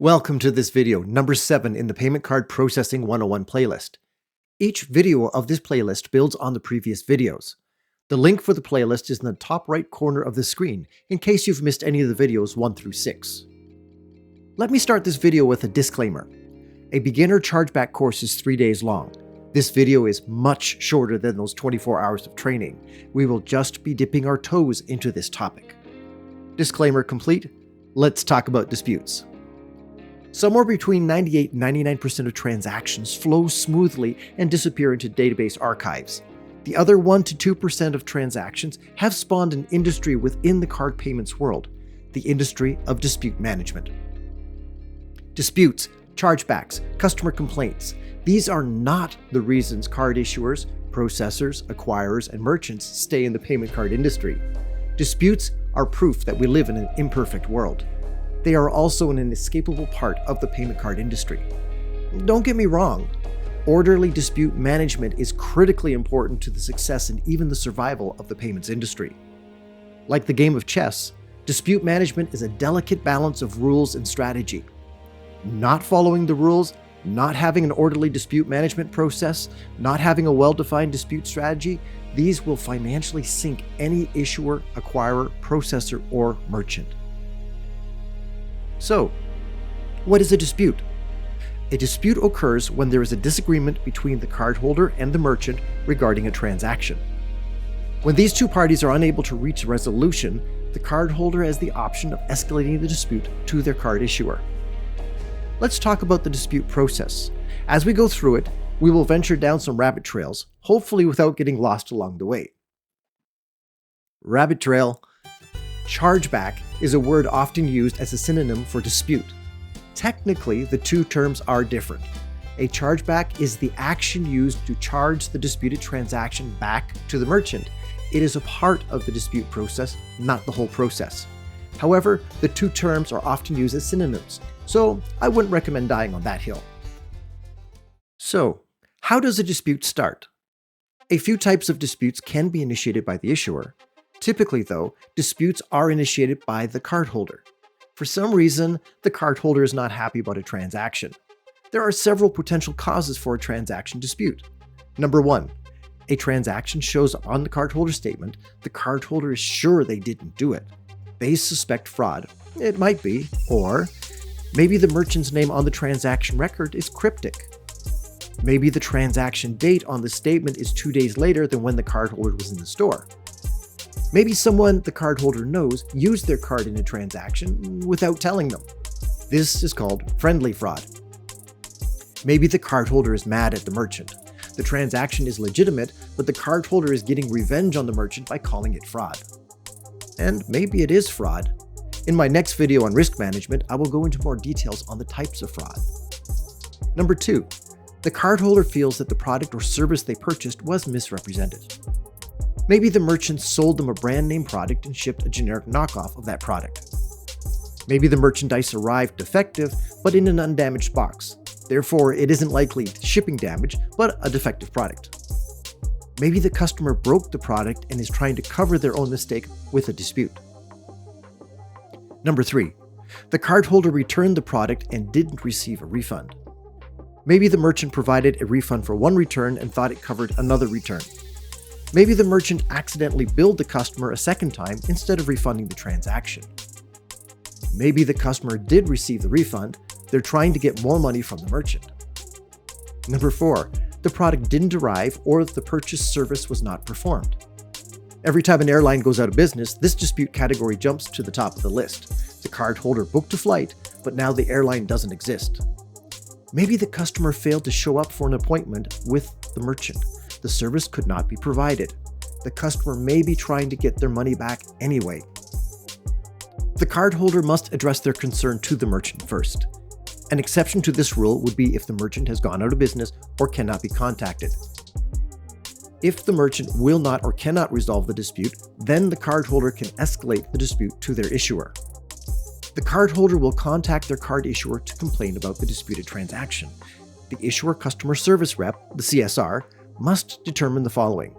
Welcome to this video, number 7 in the Payment Card Processing 101 playlist. Each video of this playlist builds on the previous videos. The link for the playlist is in the top right corner of the screen, in case you've missed any of the videos 1 through 6. Let me start this video with a disclaimer. A beginner chargeback course is 3 days long. This video is much shorter than those 24 hours of training. We will just be dipping our toes into this topic. Disclaimer complete. Let's talk about disputes. Somewhere between 98 and 99% of transactions flow smoothly and disappear into database archives. The other 1 to 2% of transactions have spawned an industry within the card payments world, the industry of dispute management. Disputes, chargebacks, customer complaints, these are not the reasons card issuers, processors, acquirers, and merchants stay in the payment card industry. Disputes are proof that we live in an imperfect world. They are also an inescapable part of the payment card industry. Don't get me wrong, orderly dispute management is critically important to the success and even the survival of the payments industry. Like the game of chess, dispute management is a delicate balance of rules and strategy. Not following the rules, not having an orderly dispute management process, not having a well-defined dispute strategy, these will financially sink any issuer, acquirer, processor, or merchant. So, what is a dispute? A dispute occurs when there is a disagreement between the cardholder and the merchant regarding a transaction. When these two parties are unable to reach a resolution, the cardholder has the option of escalating the dispute to their card issuer. Let's talk about the dispute process. As we go through it, we will venture down some rabbit trails, hopefully without getting lost along the way. Rabbit trail. Chargeback is a word often used as a synonym for dispute. Technically, the two terms are different. A chargeback is the action used to charge the disputed transaction back to the merchant. It is a part of the dispute process, not the whole process. However, the two terms are often used as synonyms, so I wouldn't recommend dying on that hill. So, how does a dispute start? A few types of disputes can be initiated by the issuer. Typically, though, disputes are initiated by the cardholder. For some reason, the cardholder is not happy about a transaction. There are several potential causes for a transaction dispute. Number 1, a transaction shows up on the cardholder statement. The cardholder is sure they didn't do it. They suspect fraud. It might be. Or maybe the merchant's name on the transaction record is cryptic. Maybe the transaction date on the statement is 2 days later than when the cardholder was in the store. Maybe someone the cardholder knows used their card in a transaction without telling them. This is called friendly fraud. Maybe the cardholder is mad at the merchant. The transaction is legitimate, but the cardholder is getting revenge on the merchant by calling it fraud. And maybe it is fraud. In my next video on risk management, I will go into more details on the types of fraud. Number 2, the cardholder feels that the product or service they purchased was misrepresented. Maybe the merchant sold them a brand name product and shipped a generic knockoff of that product. Maybe the merchandise arrived defective, but in an undamaged box. Therefore, it isn't likely shipping damage, but a defective product. Maybe the customer broke the product and is trying to cover their own mistake with a dispute. Number 3, the cardholder returned the product and didn't receive a refund. Maybe the merchant provided a refund for one return and thought it covered another return. Maybe the merchant accidentally billed the customer a second time instead of refunding the transaction. Maybe the customer did receive the refund, they're trying to get more money from the merchant. Number 4, the product didn't arrive or the purchase service was not performed. Every time an airline goes out of business, this dispute category jumps to the top of the list. The cardholder booked a flight, but now the airline doesn't exist. Maybe the customer failed to show up for an appointment with the merchant. The service could not be provided. The customer may be trying to get their money back anyway. The cardholder must address their concern to the merchant first. An exception to this rule would be if the merchant has gone out of business or cannot be contacted. If the merchant will not or cannot resolve the dispute, then the cardholder can escalate the dispute to their issuer. The cardholder will contact their card issuer to complain about the disputed transaction. The issuer customer service rep, the CSR, must determine the following.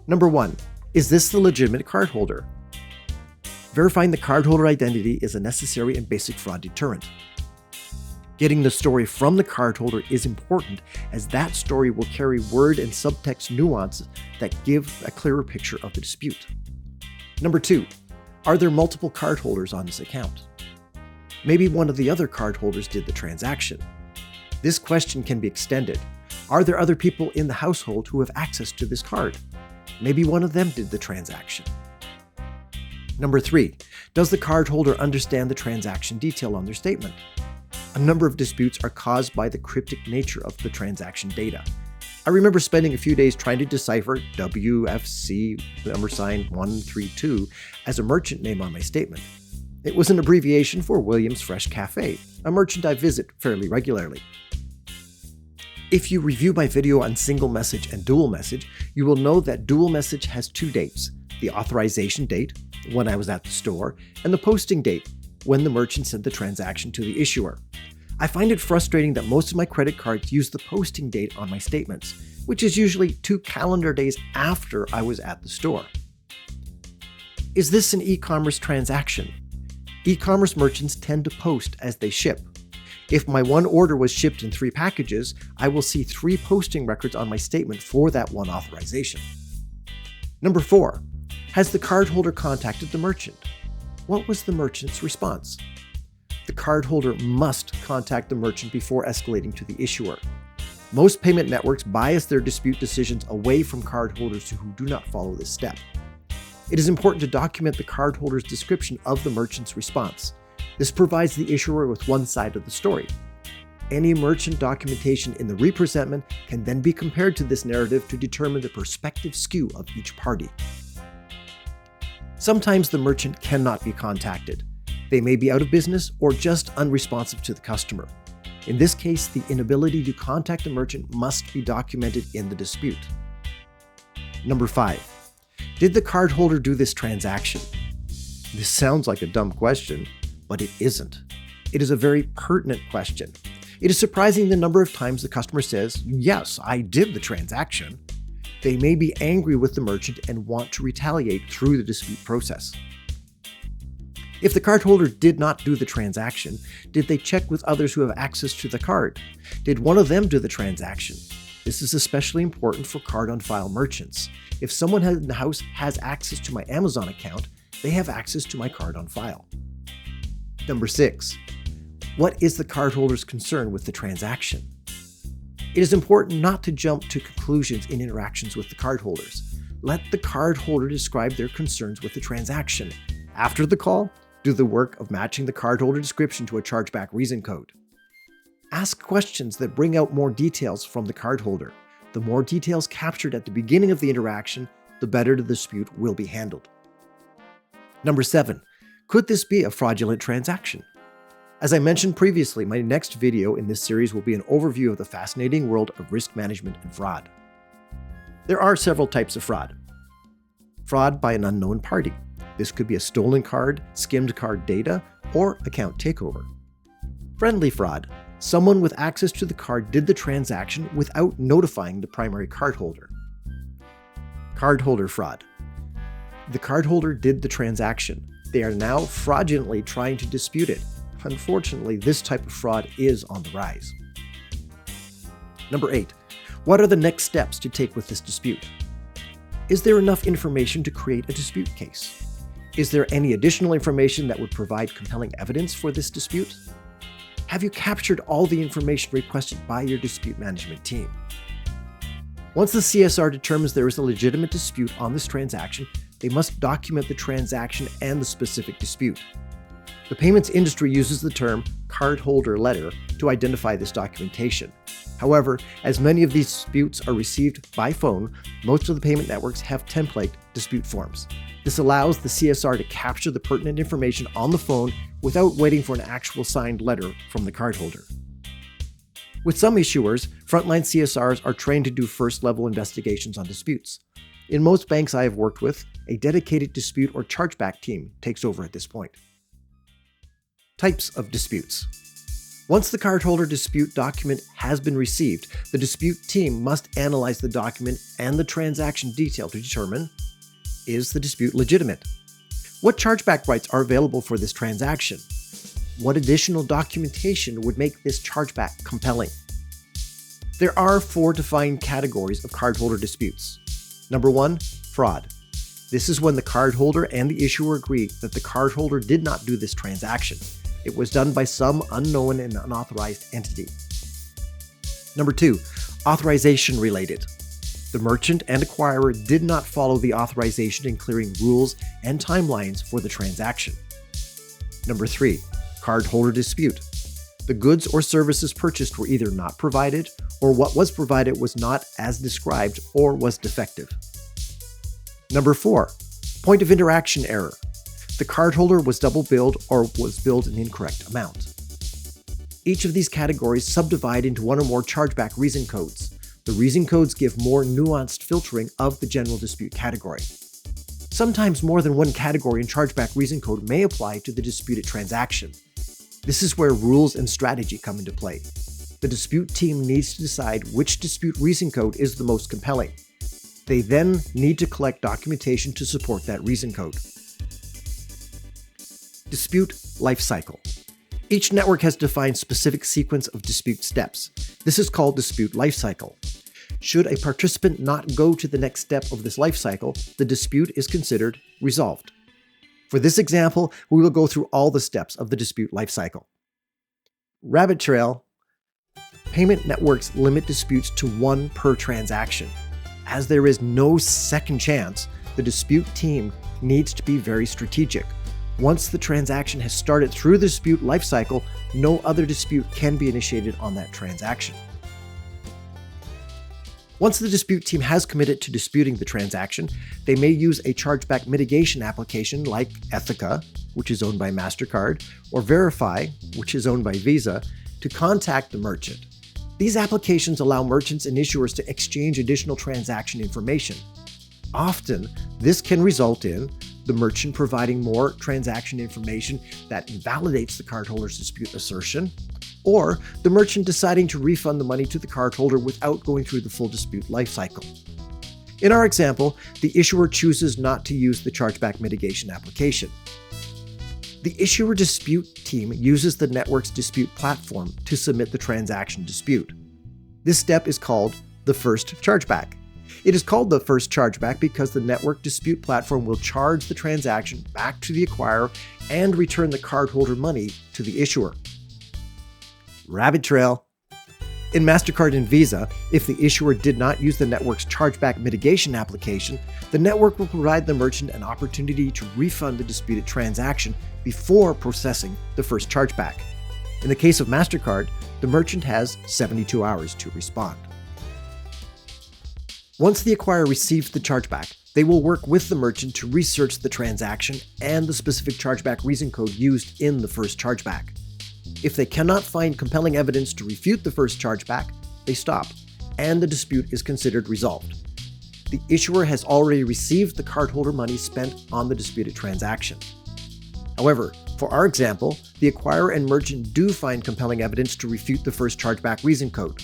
Number 1, is this the legitimate cardholder? Verifying the cardholder identity is a necessary and basic fraud deterrent. Getting the story from the cardholder is important, as that story will carry word and subtext nuances that give a clearer picture of the dispute. Number 2, are there multiple cardholders on this account? Maybe one of the other cardholders did the transaction. This question can be extended. Are there other people in the household who have access to this card? Maybe one of them did the transaction. Number 3, does the cardholder understand the transaction detail on their statement? A number of disputes are caused by the cryptic nature of the transaction data. I remember spending a few days trying to decipher WFC $132 as a merchant name on my statement. It was an abbreviation for Williams Fresh Cafe, a merchant I visit fairly regularly. If you review my video on single message and dual message, you will know that dual message has 2 dates: the authorization date, when I was at the store, and the posting date, when the merchant sent the transaction to the issuer. I find it frustrating that most of my credit cards use the posting date on my statements, which is usually 2 calendar days after I was at the store. Is this an e-commerce transaction? E-commerce merchants tend to post as they ship. If my one order was shipped in 3 packages, I will see 3 posting records on my statement for that one authorization. Number 4, has the cardholder contacted the merchant? What was the merchant's response? The cardholder must contact the merchant before escalating to the issuer. Most payment networks bias their dispute decisions away from cardholders who do not follow this step. It is important to document the cardholder's description of the merchant's response. This provides the issuer with one side of the story. Any merchant documentation in the Representment can then be compared to this narrative to determine the perspective skew of each party. Sometimes the merchant cannot be contacted. They may be out of business or just unresponsive to the customer. In this case, the inability to contact the merchant must be documented in the dispute. Number 5, did the cardholder do this transaction? This sounds like a dumb question, but it isn't. It is a very pertinent question. It is surprising the number of times the customer says, "Yes, I did the transaction." They may be angry with the merchant and want to retaliate through the dispute process. If the cardholder did not do the transaction, did they check with others who have access to the card? Did one of them do the transaction? This is especially important for card-on-file merchants. If someone in the house has access to my Amazon account, they have access to my card on file. Number 6, what is the cardholder's concern with the transaction? It is important not to jump to conclusions in interactions with the cardholders. Let the cardholder describe their concerns with the transaction. After the call, do the work of matching the cardholder description to a chargeback reason code. Ask questions that bring out more details from the cardholder. The more details captured at the beginning of the interaction, the better the dispute will be handled. Number 7, could this be a fraudulent transaction? As I mentioned previously, my next video in this series will be an overview of the fascinating world of risk management and fraud. There are several types of fraud. Fraud by an unknown party. This could be a stolen card, skimmed card data, or account takeover. Friendly fraud. Someone with access to the card did the transaction without notifying the primary cardholder. Cardholder fraud. The cardholder did the transaction. They are now fraudulently trying to dispute it. Unfortunately, this type of fraud is on the rise. Number 8, what are the next steps to take with this dispute? Is there enough information to create a dispute case? Is there any additional information that would provide compelling evidence for this dispute? Have you captured all the information requested by your dispute management team? Once the CSR determines there is a legitimate dispute on this transaction, they must document the transaction and the specific dispute. The payments industry uses the term cardholder letter to identify this documentation. However, as many of these disputes are received by phone, most of the payment networks have template dispute forms. This allows the CSR to capture the pertinent information on the phone without waiting for an actual signed letter from the cardholder. With some issuers, frontline CSRs are trained to do first-level investigations on disputes. In most banks I have worked with, a dedicated dispute or chargeback team takes over at this point. Types of disputes. Once the cardholder dispute document has been received, the dispute team must analyze the document and the transaction detail to determine: is the dispute legitimate? What chargeback rights are available for this transaction? What additional documentation would make this chargeback compelling? There are 4 defined categories of cardholder disputes. Number 1, fraud. This is when the cardholder and the issuer agree that the cardholder did not do this transaction. It was done by some unknown and unauthorized entity. Number 2, authorization related. The merchant and acquirer did not follow the authorization and clearing rules and timelines for the transaction. Number 3, cardholder dispute. The goods or services purchased were either not provided, or what was provided was not as described or was defective. Number 4, point of interaction error. The cardholder was double billed or was billed an incorrect amount. Each of these categories subdivide into one or more chargeback reason codes. The reason codes give more nuanced filtering of the general dispute category. Sometimes more than one category in chargeback reason code may apply to the disputed transaction. This is where rules and strategy come into play. The dispute team needs to decide which dispute reason code is the most compelling. They then need to collect documentation to support that reason code. Dispute lifecycle. Each network has defined specific sequence of dispute steps. This is called dispute lifecycle. Should a participant not go to the next step of this lifecycle, the dispute is considered resolved. For this example, we will go through all the steps of the dispute lifecycle. Rabbit trail. Payment networks limit disputes to 1 per transaction. As there is no second chance, the dispute team needs to be very strategic. Once the transaction has started through the dispute lifecycle, no other dispute can be initiated on that transaction. Once the dispute team has committed to disputing the transaction, they may use a chargeback mitigation application like Ethica, which is owned by MasterCard, or Verify, which is owned by Visa, to contact the merchant. These applications allow merchants and issuers to exchange additional transaction information. Often, this can result in the merchant providing more transaction information that invalidates the cardholder's dispute assertion, or the merchant deciding to refund the money to the cardholder without going through the full dispute lifecycle. In our example, the issuer chooses not to use the chargeback mitigation application. The issuer dispute team uses the network's dispute platform to submit the transaction dispute. This step is called the first chargeback. It is called the first chargeback because the network dispute platform will charge the transaction back to the acquirer and return the cardholder money to the issuer. Rabbit trail. In MasterCard and Visa, if the issuer did not use the network's chargeback mitigation application, the network will provide the merchant an opportunity to refund the disputed transaction before processing the first chargeback. In the case of MasterCard, the merchant has 72 hours to respond. Once the acquirer receives the chargeback, they will work with the merchant to research the transaction and the specific chargeback reason code used in the first chargeback. If they cannot find compelling evidence to refute the first chargeback, they stop, and the dispute is considered resolved. The issuer has already received the cardholder money spent on the disputed transaction. However, for our example, the acquirer and merchant do find compelling evidence to refute the first chargeback reason code.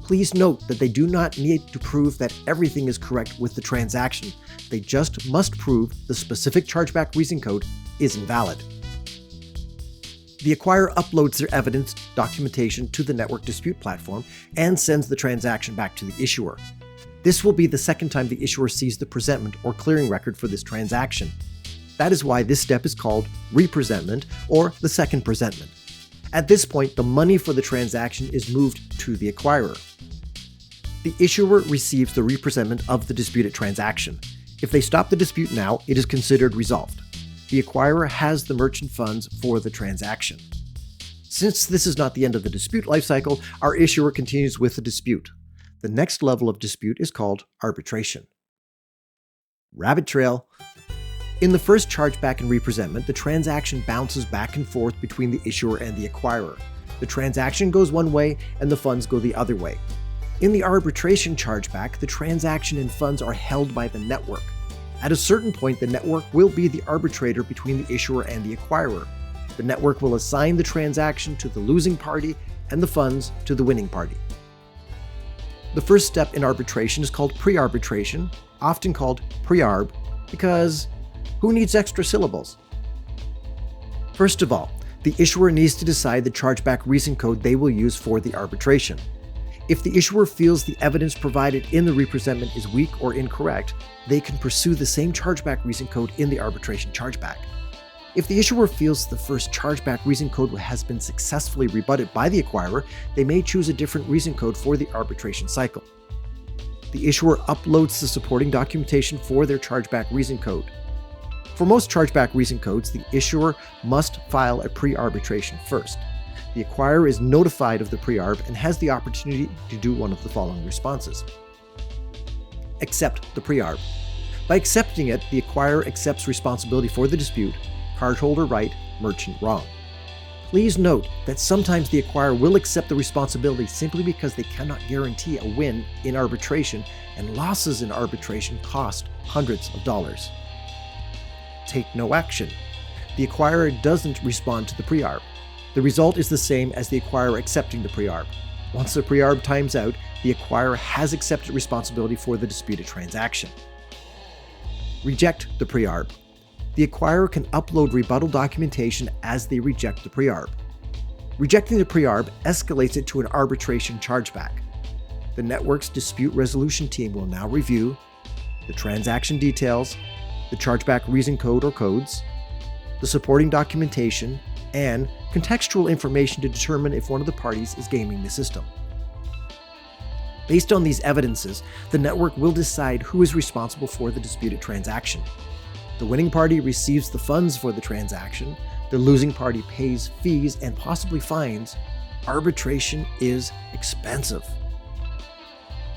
Please note that they do not need to prove that everything is correct with the transaction. They just must prove the specific chargeback reason code is invalid. The acquirer uploads their evidence documentation to the network dispute platform and sends the transaction back to the issuer. This will be the second time the issuer sees the presentment or clearing record for this transaction. That is why this step is called Representment or the second presentment. At this point, the money for the transaction is moved to the acquirer. The issuer receives the representment of the disputed transaction. If they stop the dispute now, it is considered resolved. The acquirer has the merchant funds for the transaction. Since this is not the end of the dispute lifecycle, our issuer continues with the dispute. The next level of dispute is called arbitration. Rabbit trail. In the first chargeback and representment, the transaction bounces back and forth between the issuer and the acquirer. The transaction goes one way and the funds go the other way. In the arbitration chargeback, the transaction and funds are held by the network. At a certain point, the network will be the arbitrator between the issuer and the acquirer. The network will assign the transaction to the losing party and the funds to the winning party. The first step in arbitration is called pre-arbitration, often called pre-arb, because who needs extra syllables? First of all, The issuer needs to decide the chargeback reason code they will use for the arbitration. If the issuer feels the evidence provided in the representment is weak or incorrect, they can pursue the same chargeback reason code in the arbitration chargeback. If the issuer feels the first chargeback reason code has been successfully rebutted by the acquirer, they may choose a different reason code for the arbitration cycle. The issuer uploads the supporting documentation for their chargeback reason code. For most chargeback reason codes, the issuer must file a pre-arbitration first. The acquirer is notified of the pre-arb and has the opportunity to do one of the following responses. Accept the pre-arb. By accepting it, the acquirer accepts responsibility for the dispute, cardholder right, merchant wrong. Please note that sometimes the acquirer will accept the responsibility simply because they cannot guarantee a win in arbitration, and losses in arbitration cost hundreds of dollars. Take no action. The acquirer doesn't respond to the pre-arb. The result is the same as the acquirer accepting the pre-arb. Once the pre-arb times out, the acquirer has accepted responsibility for the disputed transaction. Reject the pre-arb. The acquirer can upload rebuttal documentation as they reject the pre-arb. Rejecting the pre-arb escalates it to an arbitration chargeback. The network's dispute resolution team will now review the transaction details, the chargeback reason code or codes, the supporting documentation, and contextual information to determine if one of the parties is gaming the system. Based on these evidences, the network will decide who is responsible for the disputed transaction. The winning party receives the funds for the transaction, the losing party pays fees and possibly fines. Arbitration is expensive.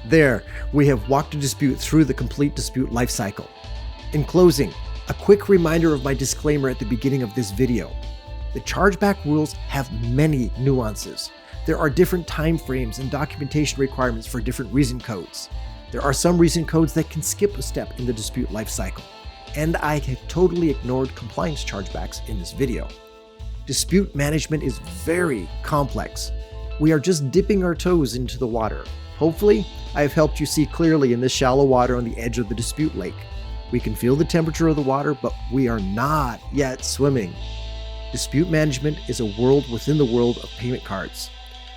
There, we have walked a dispute through the complete dispute lifecycle. In closing, a quick reminder of my disclaimer at the beginning of this video. The chargeback rules have many nuances. There are different time frames and documentation requirements for different reason codes. There are some reason codes that can skip a step in the dispute lifecycle. And I have totally ignored compliance chargebacks in this video. Dispute management is very complex. We are just dipping our toes into the water. Hopefully, I have helped you see clearly in this shallow water on the edge of the dispute lake. We can feel the temperature of the water, but we are not yet swimming. Dispute management is a world within the world of payment cards.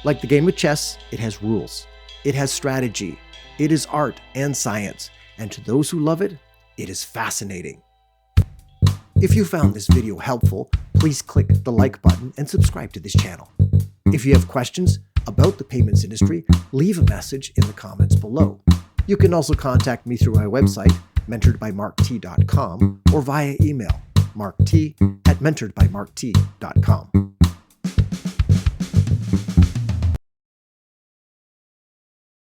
Like the game of chess, it has rules. It has strategy. It is art and science. And to those who love it, it is fascinating. If you found this video helpful, please click the like button and subscribe to this channel. If you have questions about the payments industry, leave a message in the comments below. You can also contact me through my website, mentoredbymarkt.com, or via email, markt@mentoredbymarkt.com.